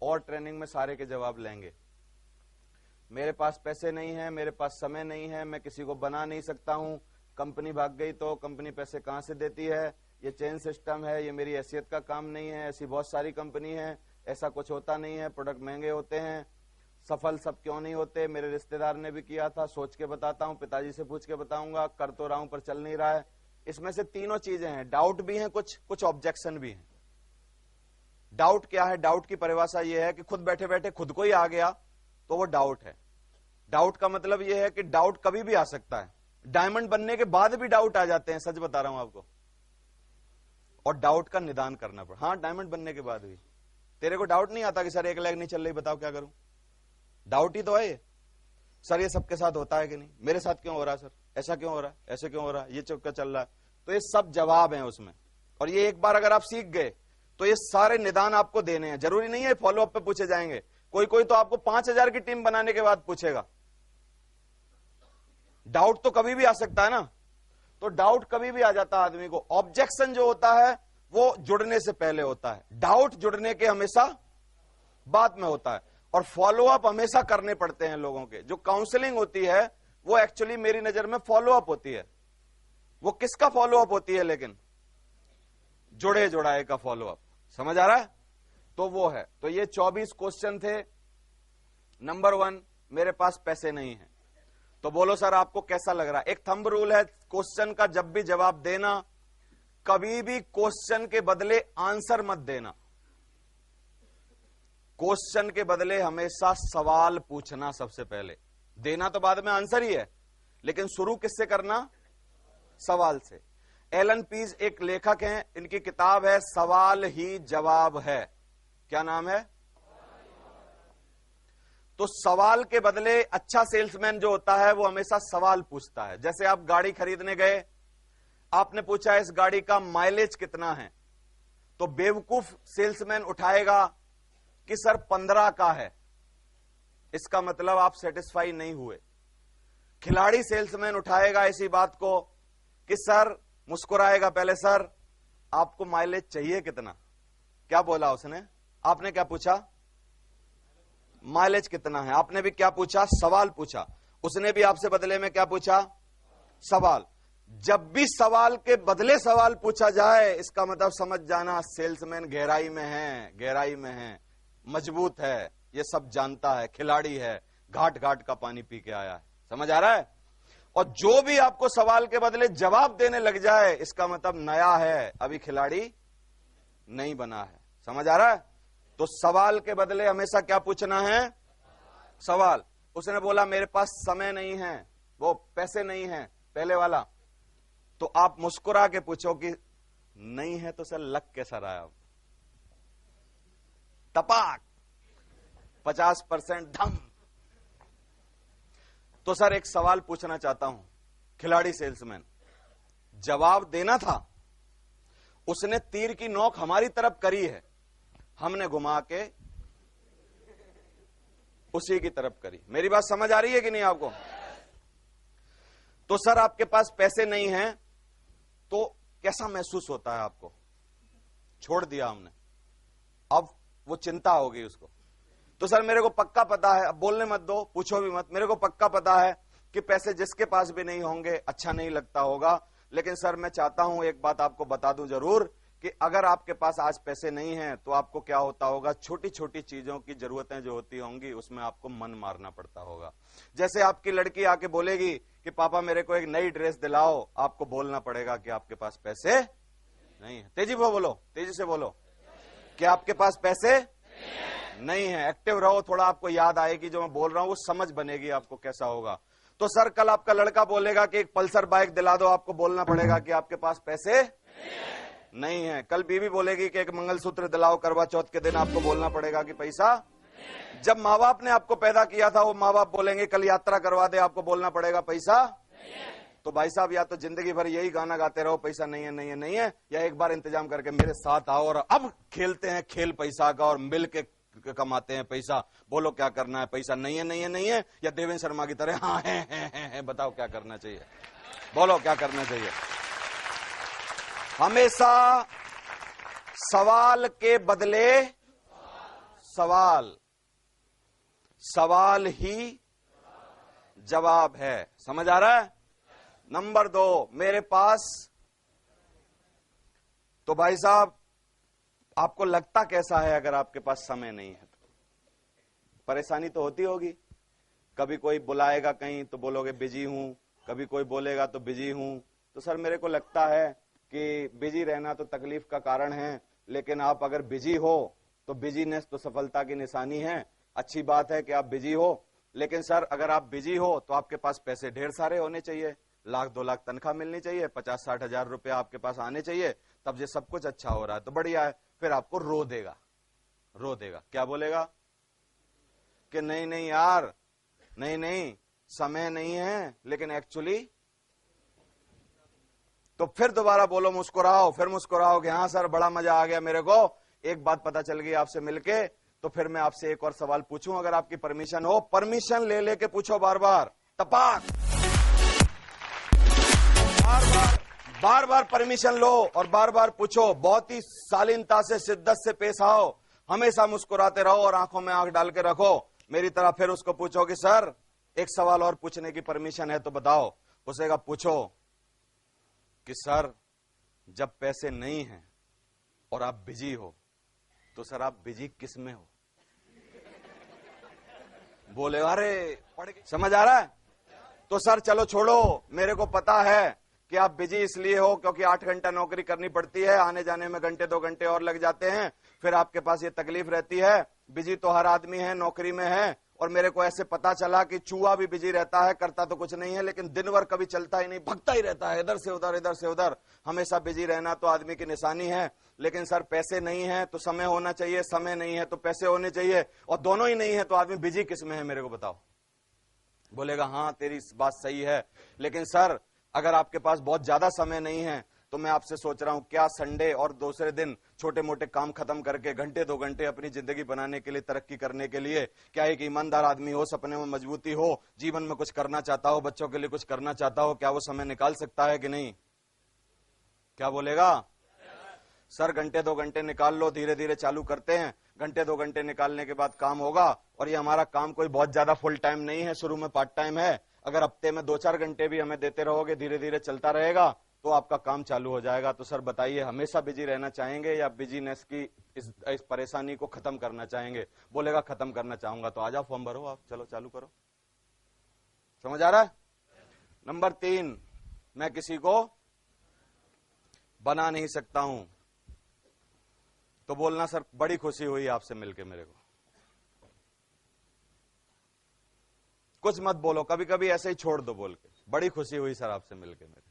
और ट्रेनिंग में सारे के जवाब लेंगे। मेरे पास पैसे नहीं है, मेरे पास समय नहीं है, मैं किसी को बना नहीं सकता हूं, कंपनी भाग गई तो कंपनी पैसे कहां से देती है, ये चेन सिस्टम है, ये मेरी हैसियत का काम नहीं है, ऐसी बहुत सारी कंपनी है, ऐसा कुछ होता नहीं है, प्रोडक्ट महंगे होते हैं, सफल सब क्यों नहीं होते, मेरे रिश्तेदार ने भी किया था, सोच के बताता हूं, पिताजी से पूछ के बताऊंगा, कर तो रहा हूं पर चल नहीं रहा है। इसमें से तीनों चीजें हैं, डाउट भी है, कुछ ऑब्जेक्शन भी है। डाउट क्या है? डाउट की परिभाषा यह है कि खुद बैठे बैठे खुद को ही आ गया तो वो डाउट है। डाउट का मतलब यह है कि डाउट कभी भी आ सकता है, डायमंड बनने के बाद भी डाउट आ जाते हैं, सच बता रहा हूं आपको। और डाउट का निदान करना पड़ा। हाँ, डायमंड बनने के बाद भी तेरे को डाउट नहीं आता कि सर 1 लाख नहीं चल रही, बताओ क्या करूं? डाउट ही तो है ये। सर ये सबके साथ होता है कि नहीं, मेरे साथ क्यों हो रहा है, सर ऐसा क्यों हो रहा है, ऐसे क्यों हो रहा है, ये चक्कर चल रहा है। तो ये सब जवाब हैं उसमें, और ये एक बार अगर आप सीख गए तो ये सारे निदान आपको देने हैं। जरूरी नहीं है फॉलो अप पे पूछे जाएंगे, कोई तो आपको 5000 की टीम बनाने के बाद पूछेगा। डाउट तो कभी भी आ सकता है ना, तो डाउट कभी भी आ जाता है आदमी को। ऑब्जेक्शन जो होता है वो जुड़ने से पहले होता है, डाउट जुड़ने के हमेशा बाद में होता है। और फॉलो अप हमेशा करने पड़ते हैं लोगों के। जो काउंसलिंग होती है वो एक्चुअली मेरी नजर में फॉलो अप होती है। वो किसका फॉलो अप होती है? लेकिन जुड़े जुड़ाए का फॉलो अप। समझ आ रहा है? तो वो है। तो ये 24 क्वेश्चन थे। नंबर 1, मेरे पास पैसे नहीं है। तो बोलो सर आपको कैसा लग रहा है? एक थंब रूल है क्वेश्चन का, जब भी जवाब देना कभी भी क्वेश्चन के बदले आंसर मत देना। क्वेश्चन के बदले हमेशा सवाल पूछना सबसे पहले। देना तो बाद में आंसर ही है, लेकिन शुरू किससे करना? सवाल से। एलन पीज एक लेखक हैं, इनकी किताब है सवाल ही जवाब है। क्या नाम है? तो सवाल के बदले अच्छा सेल्समैन जो होता है वो हमेशा सवाल पूछता है। जैसे आप गाड़ी खरीदने गए, आपने पूछा इस गाड़ी का माइलेज कितना है, तो बेवकूफ सेल्समैन उठाएगा कि सर 15 का है। इसका मतलब आप सेटिस्फाई नहीं हुए। खिलाड़ी सेल्समैन उठाएगा इसी बात को कि सर, मुस्कुराएगा पहले, सर आपको माइलेज चाहिए कितना? क्या बोला उसने? आपने क्या पूछा? माइलेज कितना है। आपने भी क्या पूछा? सवाल पूछा। उसने भी आपसे बदले में क्या पूछा? सवाल। जब भी सवाल के बदले सवाल पूछा जाए, इसका मतलब समझ जाना सेल्समैन गहराई में है, गहराई में है, मजबूत है, ये सब जानता है, खिलाड़ी है, घाट घाट का पानी पी के आया है। समझ आ रहा है? और जो भी आपको सवाल के बदले जवाब देने लग जाए, इसका मतलब नया है, अभी खिलाड़ी नहीं बना है। समझ आ रहा है? तो सवाल के बदले हमेशा क्या पूछना है? सवाल। उसने बोला मेरे पास समय नहीं है, वो पैसे नहीं है, पहले वाला। तो आप मुस्कुरा के पूछो कि नहीं है तो सर लग कैसा रहा है? तपाक 50% धम। तो सर एक सवाल पूछना चाहता हूं, खिलाड़ी सेल्समैन, जवाब देना था, उसने तीर की नोक हमारी तरफ करी है, हमने घुमा के उसी की तरफ करी। मेरी बात समझ आ रही है कि नहीं आपको? तो सर आपके पास पैसे नहीं हैं, तो कैसा महसूस होता है आपको? छोड़ दिया हमने, अब वो चिंता हो गई उसको। तो सर मेरे को पक्का पता है, अब बोलने मत दो, पूछो भी मत, मेरे को पक्का पता है कि पैसे जिसके पास भी नहीं होंगे अच्छा नहीं लगता होगा, लेकिन सर मैं चाहता हूं एक बात आपको बता दूं जरूर कि अगर आपके पास आज पैसे नहीं हैं तो आपको क्या होता होगा, छोटी छोटी चीजों की जरूरतें जो होती होंगी उसमें आपको मन मारना पड़ता होगा। जैसे आपकी लड़की आके बोलेगी कि पापा मेरे को एक नई ड्रेस दिलाओ, आपको बोलना पड़ेगा कि आपके पास पैसे नहीं है। तेजी से बोलो, तेजी से बोलो कि आपके पास पैसे नहीं है। एक्टिव रहो, थोड़ा आपको याद आएगी जो मैं बोल रहा हूं, वो समझ बनेगी आपको कैसा होगा। तो सर कल आपका लड़का बोलेगा कि एक पल्सर बाइक दिला दो, आपको बोलना पड़ेगा कि आपके पास पैसे नहीं है। कल बीवी बोलेगी कि एक मंगलसूत्र दिलाओ करवा चौथ के दिन, आपको बोलना पड़ेगा कि पैसा। जब माँ बाप ने आपको पैदा किया था वो माँ बाप बोलेंगे कल यात्रा करवा दे, आपको बोलना पड़ेगा पैसा। तो भाई साहब या तो जिंदगी भर यही गाना गाते रहो पैसा नहीं है नहीं है नहीं है, या एक बार इंतजाम करके मेरे साथ आओ और अब खेलते हैं खेल पैसा का और मिल के कमाते हैं पैसा। बोलो क्या करना है? पैसा नहीं है नहीं है नहीं है, या देवेंद्र शर्मा की तरह हाँ है, बताओ क्या करना चाहिए? बोलो क्या करना चाहिए? हमेशा सवाल के बदले सवाल, सवाल ही जवाब है। समझ आ रहा है? नंबर 2, मेरे पास, तो भाई साहब आपको लगता कैसा है अगर आपके पास समय नहीं है? तो परेशानी तो होती होगी। कभी कोई बुलाएगा कहीं तो बोलोगे बिजी हूं, कभी कोई बोलेगा तो बिजी हूं। तो सर मेरे को लगता है कि बिजी रहना तो तकलीफ का कारण है, लेकिन आप अगर बिजी हो तो बिजीनेस तो सफलता की निशानी है। अच्छी बात है कि आप बिजी हो, लेकिन सर अगर आप बिजी हो तो आपके पास पैसे ढेर सारे होने चाहिए, 1-2 लाख तनख्वाह मिलनी चाहिए, 50-60 हजार रुपया आपके पास आने चाहिए, तब ये सब कुछ अच्छा हो रहा है तो बढ़िया है। फिर आपको रो देगा, रो देगा, क्या बोलेगा कि नहीं नहीं यार, नहीं नहीं समय नहीं है, लेकिन एक्चुअली, तो फिर दोबारा बोलो, मुस्कुराओ, फिर मुस्कुराओ कि हाँ सर बड़ा मजा आ गया मेरे को, एक बात पता चल गई आपसे मिलके। तो फिर मैं आपसे एक और सवाल पूछूं, अगर आपकी परमिशन हो, परमिशन ले लेके पूछो, बार बार तपाक, बार बार परमिशन लो और बार बार पूछो। बहुत ही शालीनता से, शिद्दत से पेश आओ, हमेशा मुस्कुराते रहो और आंखों में आंख डाल के रखो मेरी तरह। फिर उसको पूछो कि सर एक सवाल और पूछने की परमिशन है तो बताओ। उसे का पूछो कि सर जब पैसे नहीं हैं और आप बिजी हो तो सर आप बिजी किस में हो? बोले अरे पढ़ के, समझ आ रहा है? तो सर चलो छोड़ो, मेरे को पता है कि आप बिजी इसलिए हो क्योंकि 8 घंटा नौकरी करनी पड़ती है, आने जाने में घंटे 2 घंटे और लग जाते हैं, फिर आपके पास ये तकलीफ रहती है। बिजी तो हर आदमी है, नौकरी में है, और मेरे को ऐसे पता चला कि चूहा भी बिजी रहता है, करता तो कुछ नहीं है, लेकिन दिन भर कभी चलता ही नहीं, भगता ही रहता है इधर से उधर, इधर से उधर। हमेशा बिजी रहना तो आदमी की निशानी है, लेकिन सर पैसे नहीं है तो समय होना चाहिए, समय नहीं है तो पैसे होने चाहिए, और दोनों ही नहीं है तो आदमी बिजी किस में है मेरे को बताओ? बोलेगा हाँ तेरी बात सही है, लेकिन सर अगर आपके पास बहुत ज्यादा समय नहीं है तो मैं आपसे सोच रहा हूं क्या संडे और दूसरे दिन छोटे मोटे काम खत्म करके घंटे 2 घंटे अपनी जिंदगी बनाने के लिए, तरक्की करने के लिए, क्या एक ईमानदार आदमी हो, सपने में मजबूती हो, जीवन में कुछ करना चाहता हो, बच्चों के लिए कुछ करना चाहता हो, क्या वो समय निकाल सकता है कि नहीं? क्या बोलेगा? सर घंटे 2 घंटे निकाल लो, धीरे धीरे चालू करते हैं, घंटे 2 घंटे निकालने के बाद काम होगा। और ये हमारा काम कोई बहुत ज्यादा फुल टाइम नहीं है, शुरू में पार्ट टाइम है। अगर हफ्ते में 2-4 घंटे भी हमें देते रहोगे, धीरे धीरे चलता रहेगा तो आपका काम चालू हो जाएगा। तो सर बताइए, हमेशा बिजी रहना चाहेंगे या बिजीनेस की इस परेशानी को खत्म करना चाहेंगे? बोलेगा खत्म करना चाहूंगा। तो आ जाओ, फॉर्म भरो आप, चलो चालू करो। समझ आ रहा है? नंबर 3, मैं किसी को बना नहीं सकता हूं। तो बोलना सर बड़ी खुशी हुई आपसे मिलके मेरे को। कुछ मत बोलो, कभी कभी ऐसे ही छोड़ दो बोल के, बड़ी खुशी हुई सर आपसे मिलके मेरे।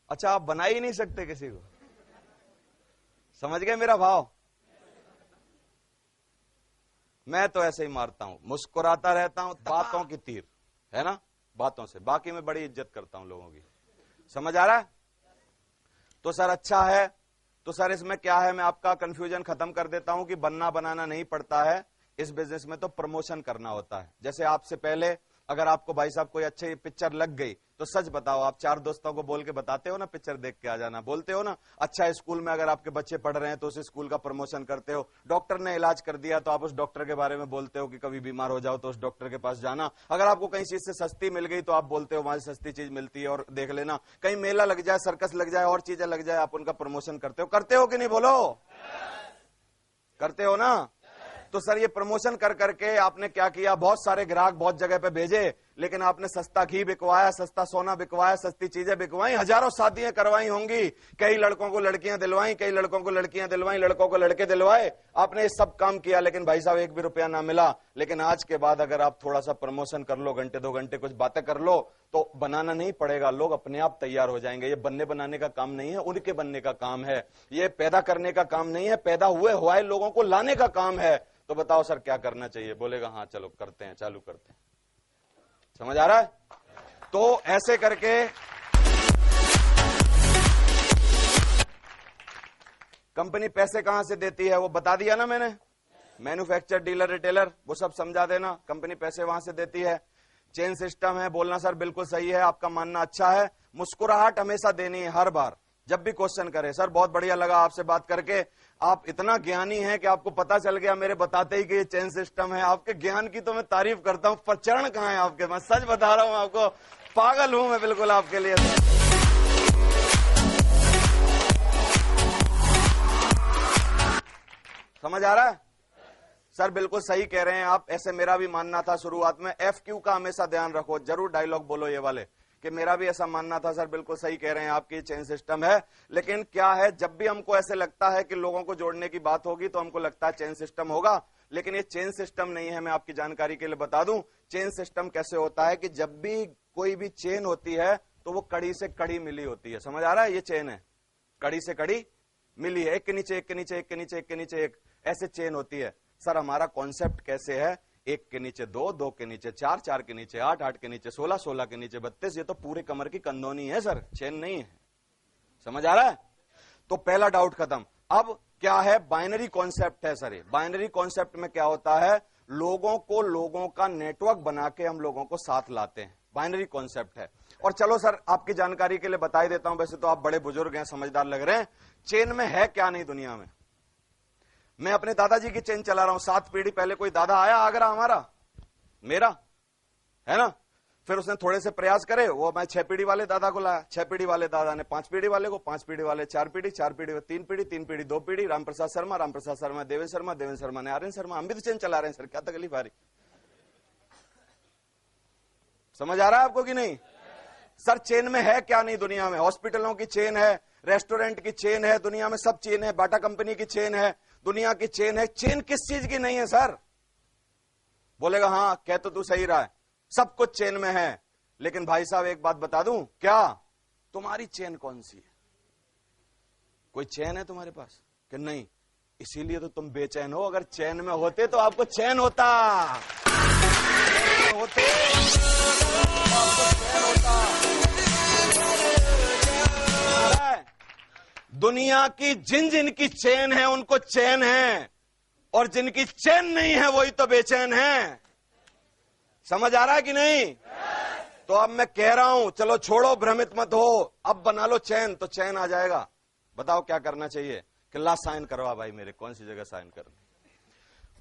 अच्छा आप बना ही नहीं सकते किसी को? समझ गए मेरा भाव? मैं तो ऐसे ही मारता हूं, मुस्कुराता रहता हूं, बातों की तीर है ना, बातों से, बाकी मैं बड़ी इज्जत करता हूं लोगों की। समझ आ रहा है? तो सर अच्छा है, तो सर इसमें क्या है, मैं आपका कंफ्यूजन खत्म कर देता हूं कि बनना बनाना नहीं पड़ता है, इस बिजनेस में तो प्रमोशन करना होता है। जैसे आपसे पहले अगर आपको भाई साहब कोई अच्छी पिक्चर लग गई तो सच बताओ, आप 4 दोस्तों को बोल के बताते हो ना पिक्चर देख के आ जाना, बोलते हो ना? अच्छा स्कूल में अगर आपके बच्चे पढ़ रहे हैं तो उस स्कूल का प्रमोशन करते हो। डॉक्टर ने इलाज कर दिया तो आप उस डॉक्टर के बारे में बोलते हो कि कभी बीमार हो जाओ तो उस डॉक्टर के पास जाना। अगर आपको कहीं चीज से सस्ती मिल गई तो आप बोलते हो वहां से सस्ती चीज मिलती है और देख लेना। कहीं मेला लग जाए, सर्कस लग जाए, और चीजें लग जाए, आप उनका प्रमोशन करते हो कि नहीं? बोलो करते हो ना? तो सर ये प्रमोशन कर करके आपने क्या किया, बहुत सारे ग्राहक बहुत जगह पे भेजे, लेकिन आपने सस्ता घी बिकवाया, सस्ता सोना बिकवाया, सस्ती चीजें बिकवाई, हजारों शादियां करवाई होंगी, कई लड़कों को लड़कियां दिलवाई, कई लड़कों को लड़कियां दिलवाई, लड़कों को लड़के दिलवाए, आपने ये सब काम किया, लेकिन भाई साहब 1 भी रुपया ना मिला। लेकिन आज के बाद अगर आप थोड़ा सा प्रमोशन कर लो, घंटे 2 घंटे कुछ बातें कर लो, तो बनाना नहीं पड़ेगा, लोग अपने आप तैयार हो जाएंगे। ये बनने बनाने का काम नहीं है, उनके बनने का काम है। ये पैदा करने का काम नहीं है, पैदा हुए लोगों को लाने का काम है। तो बताओ सर क्या करना चाहिए? बोलेगा हाँ चलो करते हैं, चालू करते हैं। समझ आ रहा है? तो ऐसे करके कंपनी पैसे कहां से देती है वो बता दिया ना मैंने, मैन्युफैक्चर, डीलर, रिटेलर, वो सब समझा देना। कंपनी पैसे वहां से देती है, चेन सिस्टम है। बोलना सर बिल्कुल सही है, आपका मानना अच्छा है। मुस्कुराहट हमेशा देनी है, हर बार जब भी क्वेश्चन करें, सर बहुत बढ़िया लगा आपसे बात करके, आप इतना ज्ञानी हैं कि आपको पता चल गया मेरे बताते ही कि ये चेन सिस्टम है। आपके ज्ञान की तो मैं तारीफ करता हूं, पर चरण कहां है आपके? मैं सच बता रहा हूं आपको, पागल हूं मैं बिल्कुल आपके लिए। समझ आ रहा है? सर बिल्कुल सही कह रहे हैं आप, ऐसे मेरा भी मानना था शुरुआत में। FQ का हमेशा ध्यान रखो, जरूर डायलॉग बोलो ये वाले, कि मेरा भी ऐसा मानना था। सर बिल्कुल सही कह रहे हैं, आपकी चेन सिस्टम है। लेकिन क्या है, जब भी हमको ऐसे लगता है कि लोगों को जोड़ने की बात होगी तो हमको लगता है चेन सिस्टम होगा, लेकिन ये चेन सिस्टम नहीं है। मैं आपकी जानकारी के लिए बता दूं, चेन सिस्टम कैसे होता है कि जब भी कोई भी चेन होती है तो वो कड़ी से कड़ी मिली होती है। समझ आ रहा है? ये चेन है, कड़ी से कड़ी मिली है, एक के नीचे एक के नीचे एक के नीचे एक के नीचे एक, ऐसे चेन होती है। सर हमारा कॉन्सेप्ट कैसे है? एक के नीचे दो, दो के नीचे चार, चार के नीचे आठ, आठ के नीचे 16, 16 के नीचे 32। ये तो पूरे कमर की कंदोनी है सर, चेन नहीं है। समझ आ रहा है? तो पहला डाउट खत्म। अब क्या है? बाइनरी कॉन्सेप्ट है सर। ये बाइनरी कॉन्सेप्ट में क्या होता है? लोगों को, लोगों का नेटवर्क बना के हम लोगों को साथ लाते हैं, बाइनरी कॉन्सेप्ट है। और चलो सर आपकी जानकारी के लिए बता ही देता हूं, वैसे तो आप बड़े बुजुर्ग हैं, समझदार लग रहे हैं। चेन में है क्या नहीं दुनिया में? मैं अपने दादाजी की चेन चला रहा हूं, 7 पीढ़ी पहले कोई दादा आया आगरा हमारा, मेरा है ना, फिर उसने थोड़े से प्रयास करे, वो मैं 6 पीढ़ी वाले दादा को लाया, 6 पीढ़ी वाले दादा ने 5 पीढ़ी वाले को, 5 पीढ़ी वाले 4 पीढ़ी, 4 पीढ़ी 3 पीढ़ी, 3 पीढ़ी 2 पीढ़ी, रामप्रसाद शर्मा देवेंद्र शर्मा, देवेंद्र शर्मा ने आर्यन शर्मा। हम भी तो चेन चला रहे हैं सर, क्या तकलीफ आ रही? समझ आ रहा है आपको कि नहीं? सर चेन में है क्या नहीं दुनिया में? हॉस्पिटलों की चेन है, रेस्टोरेंट की चेन है, दुनिया में सब चेन है, बाटा कंपनी की चेन है, दुनिया की चेन है। चेन किस चीज की नहीं है सर? बोलेगा हाँ कह तो तू सही रहा है, सब कुछ चेन में है। लेकिन भाई साहब एक बात बता दूं, क्या तुम्हारी चेन कौन सी है? कोई चेन है तुम्हारे पास कि नहीं? इसीलिए तो तुम बेचैन हो। अगर चैन में होते तो आपको चैन होता, होते तो आपको चैन होता। दुनिया की जिन जिन की चेन है उनको चैन है, और जिनकी चैन नहीं है वही तो बेचैन है। समझ आ रहा है कि नहीं? तो अब मैं कह रहा हूं, चलो छोड़ो, भ्रमित मत हो, अब बना लो चैन, तो चैन आ जाएगा। बताओ क्या करना चाहिए? कि ला साइन करवा भाई मेरे, कौन सी जगह साइन करनी?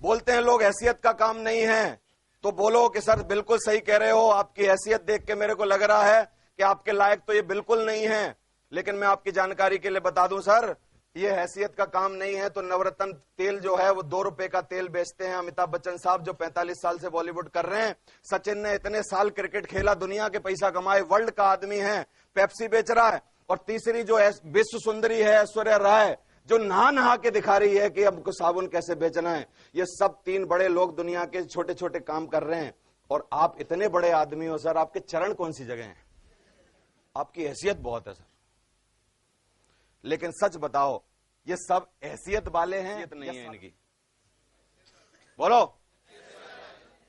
बोलते हैं लोग हैसियत का काम नहीं है, तो बोलो कि सर बिल्कुल सही कह रहे हो, आपकी हैसियत देख के मेरे को लग रहा है कि आपके लायक तो ये बिल्कुल नहीं है। लेकिन मैं आपकी जानकारी के लिए बता दूं सर, ये हैसियत का काम नहीं है। तो नवरत्न तेल जो है वो 2 रुपए का तेल बेचते हैं अमिताभ बच्चन साहब, जो 45 साल से बॉलीवुड कर रहे हैं। सचिन ने इतने साल क्रिकेट खेला, दुनिया के पैसा कमाए, वर्ल्ड का आदमी है, पेप्सी बेच रहा है। और तीसरी जो है विश्व सुंदरी है ऐश्वर्या राय, जो नहा नहा के दिखा रही है कि हमको साबुन कैसे बेचना है। ये सब 3 बड़े लोग दुनिया के छोटे छोटे काम कर रहे हैं, और आप इतने बड़े आदमी हो सर, आपके चरण कौन सी जगह हैं? आपकी हैसियत बहुत है सर। लेकिन सच बताओ, ये सब हैसियत वाले हैं? हैसियत नहीं है इनकी, बोलो।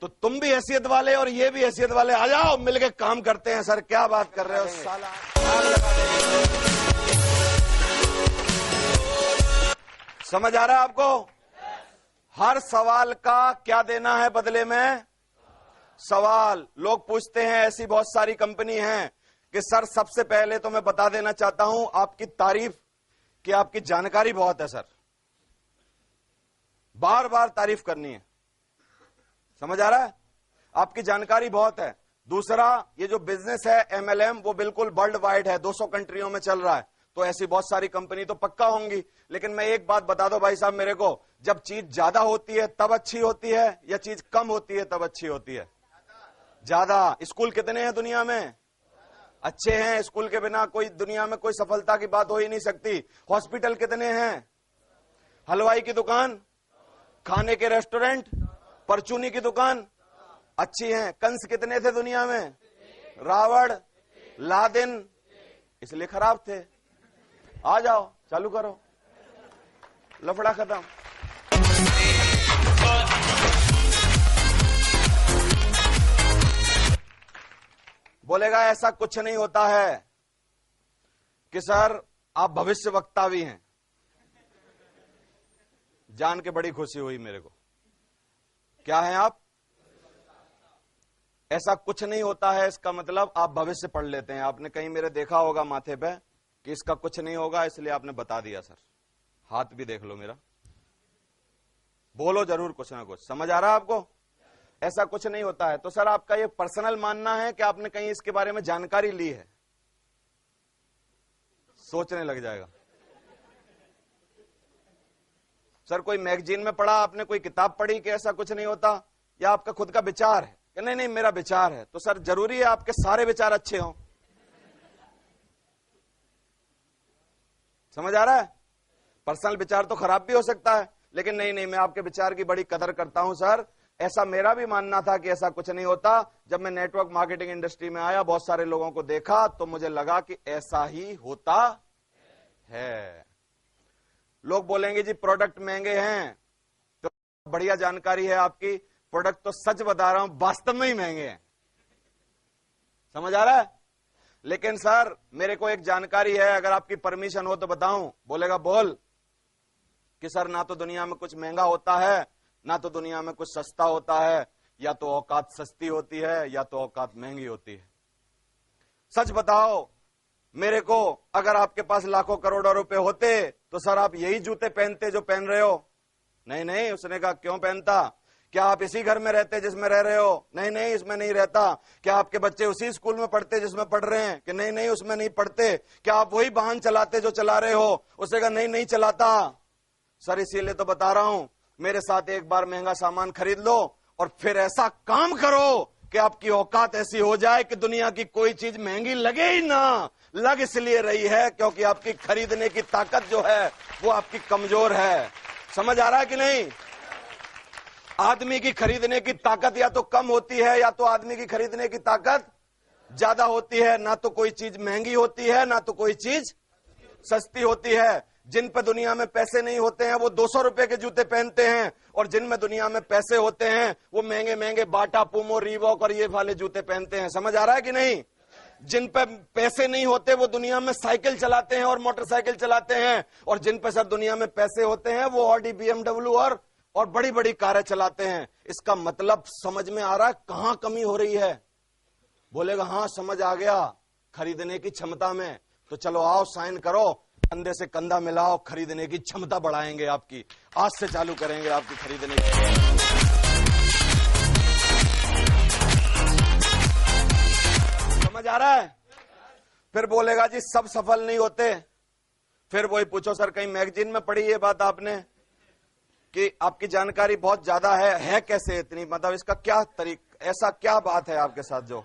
तो तुम भी हैसियत वाले और ये भी हैसियत वाले, आ जाओ मिलके काम करते हैं। सर क्या बात कर रहे हो साला? समझ आ रहा है आपको? हर सवाल का क्या देना है बदले में? सवाल। लोग पूछते हैं, ऐसी बहुत सारी कंपनी हैं कि सर सबसे पहले तो मैं बता देना चाहता हूं आपकी तारीफ, कि आपकी जानकारी बहुत है सर, बार बार तारीफ करनी है। समझ आ रहा है? आपकी जानकारी बहुत है। दूसरा, ये जो बिजनेस है MLM, वो बिल्कुल वर्ल्ड वाइड है, 200 कंट्रियों में चल रहा है। तो ऐसी बहुत सारी कंपनी तो पक्का होंगी। लेकिन मैं एक बात बता दो भाई साहब मेरे को, जब चीज ज्यादा होती है तब अच्छी होती है, या चीज कम होती है तब अच्छी होती है? ज्यादा। स्कूल कितने हैं दुनिया में? अच्छे हैं, स्कूल के बिना कोई दुनिया में कोई सफलता की बात हो ही नहीं सकती। हॉस्पिटल कितने हैं? हलवाई की दुकान, खाने के रेस्टोरेंट, परचूनी की दुकान अच्छी हैं। कंस कितने थे दुनिया में? रावण, लादेन, इसलिए खराब थे। आ जाओ, चालू करो, लफड़ा खत्म। बोलेगा ऐसा कुछ नहीं होता है कि सर आप भविष्य वक्ता भी हैं। जान के बड़ी खुशी हुई मेरे को। क्या है आप? ऐसा कुछ नहीं होता है, इसका मतलब आप भविष्य पढ़ लेते हैं। आपने कहीं मेरे देखा होगा माथे पे कि इसका कुछ नहीं होगा, इसलिए आपने बता दिया सर। हाथ भी देख लो मेरा, बोलो जरूर कुछ ना कुछ। समझ आ रहा है आपको? ऐसा कुछ नहीं होता है। तो सर आपका ये पर्सनल मानना है कि आपने कहीं इसके बारे में जानकारी ली है? सोचने लग जाएगा। सर कोई मैगजीन में पढ़ा आपने, कोई किताब पढ़ी कि ऐसा कुछ नहीं होता, या आपका खुद का विचार है कि नहीं नहीं मेरा विचार है? तो सर जरूरी है आपके सारे विचार अच्छे हों? समझ आ रहा है? पर्सनल विचार तो खराब भी हो सकता है, लेकिन नहीं नहीं मैं आपके विचार की बड़ी कदर करता हूं सर। ऐसा मेरा भी मानना था कि ऐसा कुछ नहीं होता। जब मैं नेटवर्क मार्केटिंग इंडस्ट्री में आया, बहुत सारे लोगों को देखा, तो मुझे लगा कि ऐसा ही होता है। लोग बोलेंगे जी प्रोडक्ट महंगे हैं, तो बढ़िया जानकारी है आपकी। प्रोडक्ट तो सच बता रहा हूं, वास्तव में ही महंगे हैं। समझ आ रहा है? लेकिन सर मेरे को एक जानकारी है, अगर आपकी परमिशन हो तो बताऊं? बोलेगा बोल। कि सर ना तो दुनिया में कुछ महंगा होता है, ना तो दुनिया में कुछ सस्ता होता है। या तो औकात सस्ती होती है, या तो औकात महंगी होती है। सच बताओ मेरे को, अगर आपके पास लाखों करोड़ों रुपए होते तो सर आप यही जूते पहनते जो पहन रहे हो? नहीं नहीं। उसने कहा क्यों पहनता? क्या आप इसी घर में रहते जिसमें रह रहे हो? नहीं नहीं इसमें नहीं रहता। क्या आपके बच्चे उसी स्कूल में पढ़ते जिसमें पढ़ रहे हैं? कि नहीं नहीं उसमें नहीं पढ़ते। क्या आप वही वाहन चलाते जो चला रहे हो? उसने कहा नहीं नहीं चलाता। सर इसीलिए तो बता रहा हूं, मेरे साथ एक बार महंगा सामान खरीद लो और फिर ऐसा काम करो कि आपकी औकात ऐसी हो जाए कि दुनिया की कोई चीज महंगी लगे ही ना। लग इसलिए रही है क्योंकि आपकी खरीदने की ताकत जो है वो आपकी कमजोर है। समझ आ रहा है कि नहीं? आदमी की खरीदने की ताकत या तो कम होती है, या तो आदमी की खरीदने की ताकत ज्यादा होती है। ना तो कोई चीज महंगी होती है, ना तो कोई चीज सस्ती होती है। जिन पे दुनिया में पैसे नहीं होते हैं वो 200 रुपए के जूते पहनते हैं, और जिन में दुनिया में पैसे होते हैं वो महंगे महंगे बाटा, पूमो, रीबॉक और ये वाले जूते पहनते हैं। समझ आ रहा है कि नहीं? जिन पे पैसे नहीं होते वो दुनिया में साइकिल चलाते हैं और मोटरसाइकिल चलाते हैं, और जिन पे सर दुनिया में पैसे होते हैं वो ऑडी, बीएमडब्ल्यू और बड़ी बड़ी कारें चलाते हैं। इसका मतलब समझ में आ रहा है कहां कमी हो रही है? बोलेगा हाँ समझ आ गया, खरीदने की क्षमता में। तो चलो आओ साइन करो, कंधे से कंधा मिलाओ, खरीदने की क्षमता बढ़ाएंगे आपकी। आज से चालू करेंगे आपकी खरीदने की। समझ आ रहा है? फिर बोलेगा जी सब सफल नहीं होते। फिर वही पूछो सर कहीं मैगजीन में पढ़ी ये बात आपने कि आपकी जानकारी बहुत ज्यादा है कैसे इतनी? मतलब इसका क्या ऐसा क्या बात है आपके साथ जो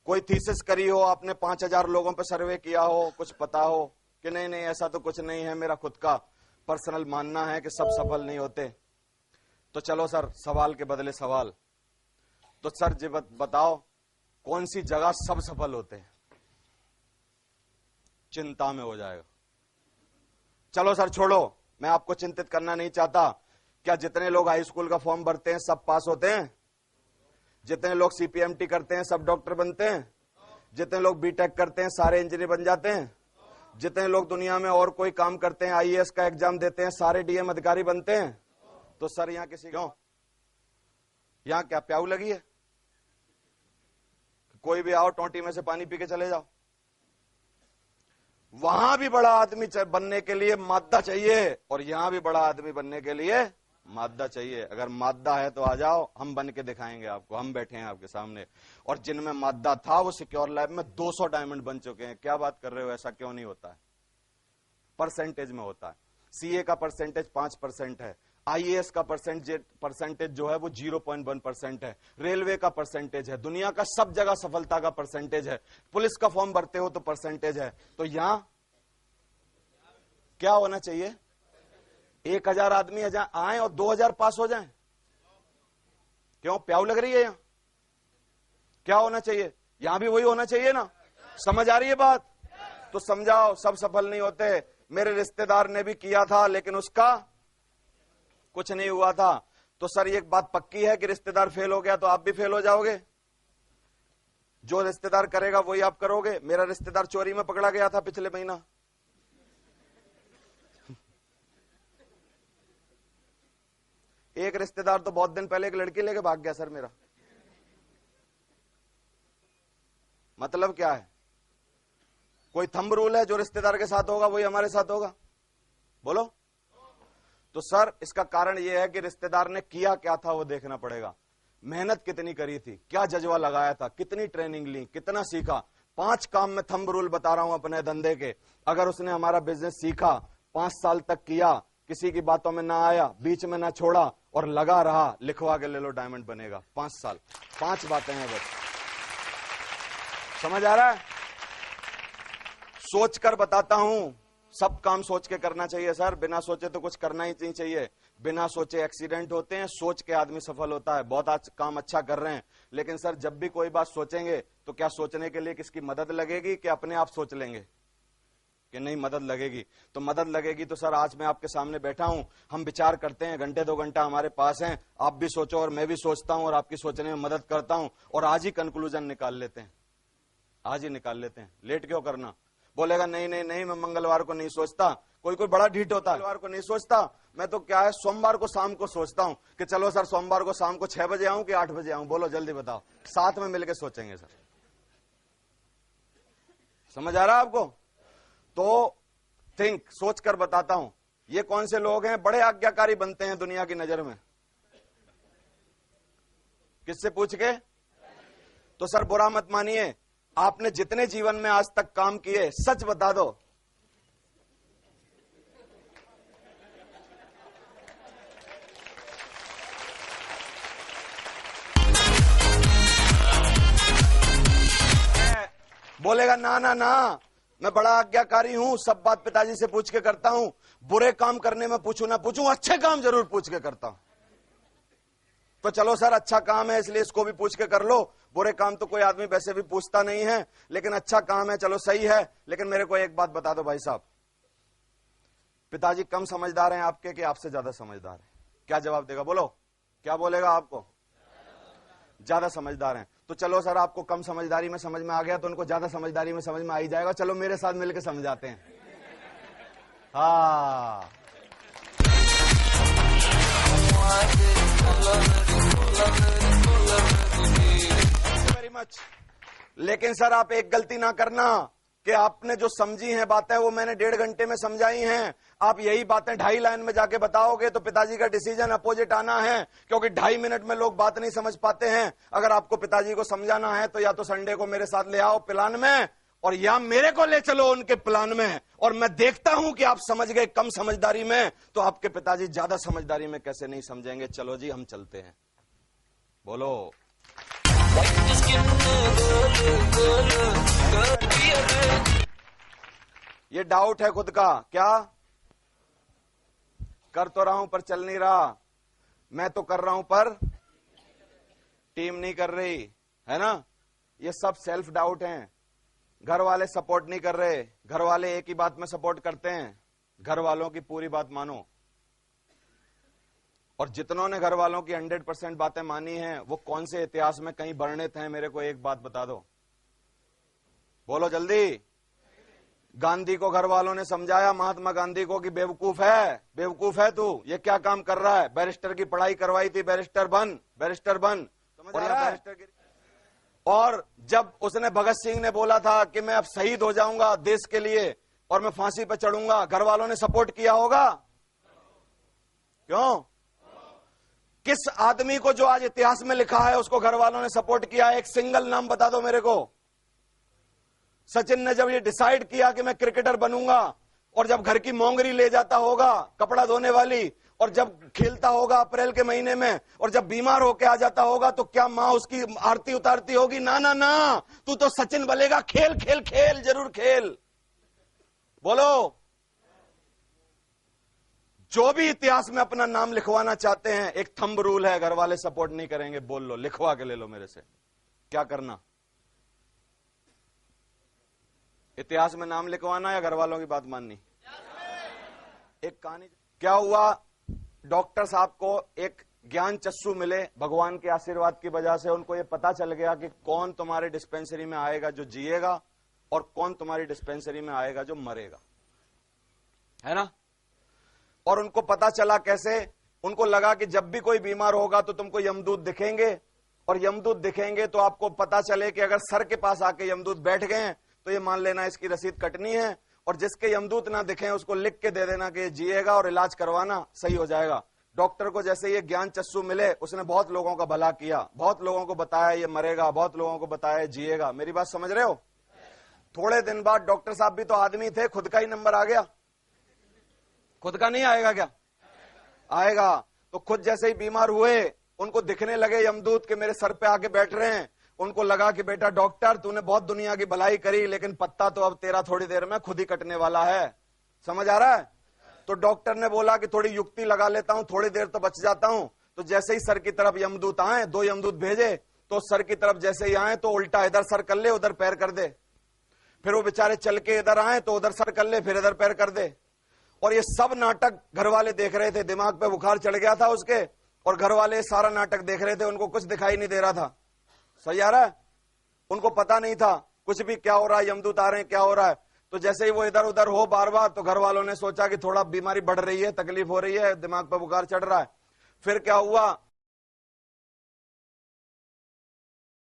कोई थीसिस करी हो आपने, 5000 लोगों पे सर्वे किया हो, कुछ पता हो कि नहीं नहीं ऐसा तो कुछ नहीं है, मेरा खुद का पर्सनल मानना है कि सब सफल नहीं होते? तो चलो सर सवाल के बदले सवाल। तो सर जी बताओ कौन सी जगह सब सफल होते हैं? चिंता में हो जाएगा। चलो सर छोड़ो, मैं आपको चिंतित करना नहीं चाहता। क्या जितने लोग हाई स्कूल का फॉर्म भरते हैं सब पास होते हैं? जितने लोग सीपीएमटी करते हैं सब डॉक्टर बनते हैं? जितने लोग बीटेक करते हैं सारे इंजीनियर बन जाते हैं? जितने लोग दुनिया में और कोई काम करते हैं, आईएएस का एग्जाम देते हैं, सारे डीएम अधिकारी बनते हैं? तो सर यहां किसी क्यों, यहां क्या प्याऊ लगी है? कोई भी आओ टोंटी में से पानी पी के चले जाओ। वहां भी बड़ा आदमी बनने के लिए मादा चाहिए, और यहां भी बड़ा आदमी बनने के लिए मादा चाहिए। अगर मादा है तो आ जाओ, हम बन के दिखाएंगे आपको। हम बैठे हैं आपके सामने, और जिनमें मादा था वो सिक्योर लैब में 200 डायमंड बन चुके हैं। क्या बात कर रहे हो? ऐसा क्यों नहीं होता है? परसेंटेज में होता है। सीए का परसेंटेज 5% है, आईएएस का परसेंटेज जो है वो 0.1% है, रेलवे का परसेंटेज है, दुनिया का सब जगह सफलता का परसेंटेज है, पुलिस का फॉर्म भरते हो तो परसेंटेज है। तो यहां क्या होना चाहिए? 1000 आदमी आए और 2000 पास हो जाएं। क्यों प्याऊ लग रही है? यहां क्या होना चाहिए? यहां भी वही होना चाहिए ना। समझ आ रही है बात? तो समझाओ सब सफल नहीं होते। मेरे रिश्तेदार ने भी किया था लेकिन उसका कुछ नहीं हुआ था। तो सर ये एक बात पक्की है कि रिश्तेदार फेल हो गया तो आप भी फेल हो जाओगे? जो रिश्तेदार करेगा वही आप करोगे? मेरा रिश्तेदार चोरी में पकड़ा गया था पिछले महीना। एक रिश्तेदार तो बहुत दिन पहले एक लड़की लेके भाग गया सर मेरा। मतलब क्या है? कोई थंब रूल है जो रिश्तेदार के साथ होगा वही हमारे साथ होगा? बोलो। तो सर इसका कारण यह है कि रिश्तेदार ने किया क्या था वो देखना पड़ेगा। मेहनत कितनी करी थी, क्या जज्बा लगाया था, कितनी ट्रेनिंग ली, कितना सीखा। 5 काम में थंब रूल बता रहा हूं अपने धंधे के। अगर उसने हमारा बिजनेस सीखा, 5 साल तक किया, किसी की बातों में ना आया, बीच में ना छोड़ा और लगा रहा, लिखवा के ले लो, डायमंड बनेगा। 5 साल, 5 बातें हैं बस। समझ आ रहा है? सोच कर बताता हूं, सब काम सोच के करना चाहिए सर, बिना सोचे तो कुछ करना ही नहीं चाहिए। बिना सोचे एक्सीडेंट होते हैं, सोच के आदमी सफल होता है। बहुत आज काम अच्छा कर रहे हैं, लेकिन सर जब भी कोई बात सोचेंगे तो क्या सोचने के लिए किसकी मदद लगेगी कि अपने आप सोच लेंगे कि नहीं मदद लगेगी? तो मदद लगेगी तो सर आज मैं आपके सामने बैठा हूं, हम विचार करते हैं, घंटे 2 घंटा हमारे पास हैं, आप भी सोचो और मैं भी सोचता हूं और आपकी सोचने में मदद करता हूं और आज ही कंक्लूजन निकाल लेते हैं, आज ही निकाल लेते हैं। लेट क्यों करना? बोलेगा नहीं नहीं नहीं मैं मंगलवार को नहीं सोचता, कोई कोई बड़ा ढीठ होता है, मंगलवार को नहीं सोचता, मैं तो क्या है सोमवार को शाम को सोचता हूं कि चलो सर सोमवार को शाम को 6 बजे आऊं कि 8 बजे आऊं, बोलो जल्दी बताओ, साथ में मिलकर सोचेंगे सर। समझ आ रहा है आपको? तो थिंक, सोच कर बताता हूं। ये कौन से लोग हैं बड़े आज्ञाकारी बनते हैं दुनिया की नजर में? किससे पूछ के? तो सर बुरा मत मानिए, आपने जितने जीवन में आज तक काम किए, सच बता दो, बोलेगा ना ना ना मैं बड़ा आज्ञाकारी हूं, सब बात पिताजी से पूछ के करता हूं, बुरे काम करने में पूछू ना पूछू, अच्छे काम जरूर पूछ के करता हूं। तो चलो सर अच्छा काम है इसलिए इसको भी पूछ के कर लो, बुरे काम तो कोई आदमी वैसे भी पूछता नहीं है, लेकिन अच्छा काम है, चलो सही है। लेकिन मेरे को एक बात बता दो भाई साहब, पिताजी कम समझदार हैं आपके कि आपसे ज्यादा समझदार हैं? क्या जवाब देगा? बोलो, क्या बोलेगा आपको? ज्यादा समझदार हैं। तो चलो सर आपको कम समझदारी में समझ में आ गया तो उनको ज्यादा समझदारी में समझ में आ ही जाएगा, चलो मेरे साथ मिलकर समझाते हैं। हाँ वेरी मच। लेकिन सर आप एक गलती ना करना कि आपने जो समझी हैं बातें वो मैंने 1.5 घंटे में समझाई हैं, आप यही बातें 2.5 लाइन में जाके बताओगे तो पिताजी का डिसीजन अपोजिट आना है, क्योंकि 2.5 मिनट में लोग बात नहीं समझ पाते हैं। अगर आपको पिताजी को समझाना है तो या तो संडे को मेरे साथ ले आओ प्लान में, और या मेरे को ले चलो उनके प्लान में, और मैं देखता हूं कि आप समझ गए कम समझदारी में, तो आपके पिताजी ज्यादा समझदारी में कैसे नहीं समझेंगे। चलो जी हम चलते हैं। बोलो ये डाउट है खुद का, क्या कर तो रहा हूं पर चल नहीं रहा, मैं तो कर रहा हूं पर टीम नहीं कर रही, है ना? ये सब सेल्फ डाउट हैं। घर वाले सपोर्ट नहीं कर रहे, घर वाले एक ही बात में सपोर्ट करते हैं, घर वालों की पूरी बात मानो। और जितनों ने घर वालों की 100% बातें मानी हैं वो कौन से इतिहास में कहीं वर्णित हैं? मेरे को एक बात बता दो, बोलो जल्दी। गांधी को घर वालों ने समझाया, महात्मा गांधी को, कि बेवकूफ है तू, ये क्या काम कर रहा है? बैरिस्टर की पढ़ाई करवाई थी, बैरिस्टर बन, बैरिस्टर बन, समझ आ रहा है? और जब उसने, भगत सिंह ने बोला था कि मैं अब शहीद हो जाऊंगा देश के लिए और मैं फांसी पर चढ़ूंगा, घर वालों ने सपोर्ट किया होगा? क्यों? किस आदमी को जो आज इतिहास में लिखा है उसको घर वालों ने सपोर्ट किया? एक सिंगल नाम बता दो मेरे को। सचिन ने जब ये डिसाइड किया कि मैं क्रिकेटर बनूंगा, और जब घर की मोंगरी ले जाता होगा कपड़ा धोने वाली, और जब खेलता होगा अप्रैल के महीने में, और जब बीमार होके आ जाता होगा, तो क्या मां उसकी आरती उतारती होगी? ना ना ना, तू तो सचिन बनेगा, खेल खेल खेल, जरूर खेल। बोलो, जो भी इतिहास में अपना नाम लिखवाना चाहते हैं, एक थंब रूल है, घर वाले सपोर्ट नहीं करेंगे, बोल लो, लिखवा के ले लो मेरे से। क्या करना? इतिहास में नाम लिखवाना या घर वालों की बात माननी? एक कहानी, क्या हुआ, डॉक्टर साहब को एक ज्ञान चक्षु मिले भगवान के आशीर्वाद की वजह से। उनको यह पता चल गया कि कौन तुम्हारे डिस्पेंसरी में आएगा जो जिएगा और कौन तुम्हारी डिस्पेंसरी में आएगा जो मरेगा, है ना? और उनको पता चला कैसे? उनको लगा कि जब भी कोई बीमार होगा तो तुमको यमदूत दिखेंगे और यमदूत दिखेंगे तो आपको पता चले कि अगर सर के पास आके यमदूत बैठ गए हैं तो ये मान लेना इसकी रसीद कटनी है, और जिसके यमदूत ना दिखे उसको लिख के दे देना कि ये जिएगा और इलाज करवाना, सही हो जाएगा। डॉक्टर को जैसे ये ज्ञान चस्सू मिले, उसने बहुत लोगों का भला किया, बहुत लोगों को बताया ये मरेगा, बहुत लोगों को बताया जिएगा। मेरी बात समझ रहे हो? थोड़े दिन बाद डॉक्टर साहब भी तो आदमी थे, खुद का ही नंबर आ गया। खुद का नहीं आएगा क्या? आएगा। तो खुद जैसे ही बीमार हुए, उनको दिखने लगे यमदूत के मेरे सर पे आके बैठ रहे हैं, उनको लगा कि बेटा डॉक्टर तूने बहुत दुनिया की भलाई करी, लेकिन पत्ता तो अब तेरा थोड़ी देर में खुद ही कटने वाला है। समझ आ रहा है? तो डॉक्टर ने बोला कि थोड़ी युक्ति लगा लेता हूं, थोड़ी देर तो बच जाता हूं। तो जैसे ही सर की तरफ यमदूत आए, 2 यमदूत भेजे, तो सर की तरफ जैसे ही आए तो उल्टा इधर सर कर ले, उधर पैर कर दे। फिर वो बेचारे चल के इधर आए तो उधर सर कर ले, फिर इधर पैर कर दे। और ये सब नाटक घर वाले देख रहे थे, दिमाग पे बुखार चढ़ गया था उसके, और घर वाले सारा नाटक देख रहे थे, उनको कुछ दिखाई नहीं दे रहा था। सही आ रहा है? उनको पता नहीं था कुछ भी क्या हो रहा है, यमदूत आ रहे हैं, क्या हो रहा है। तो जैसे ही वो इधर उधर हो बार बार, तो घर वालों ने सोचा कि थोड़ा बीमारी बढ़ रही है, तकलीफ हो रही है, दिमाग पर बुखार चढ़ रहा है। फिर क्या हुआ,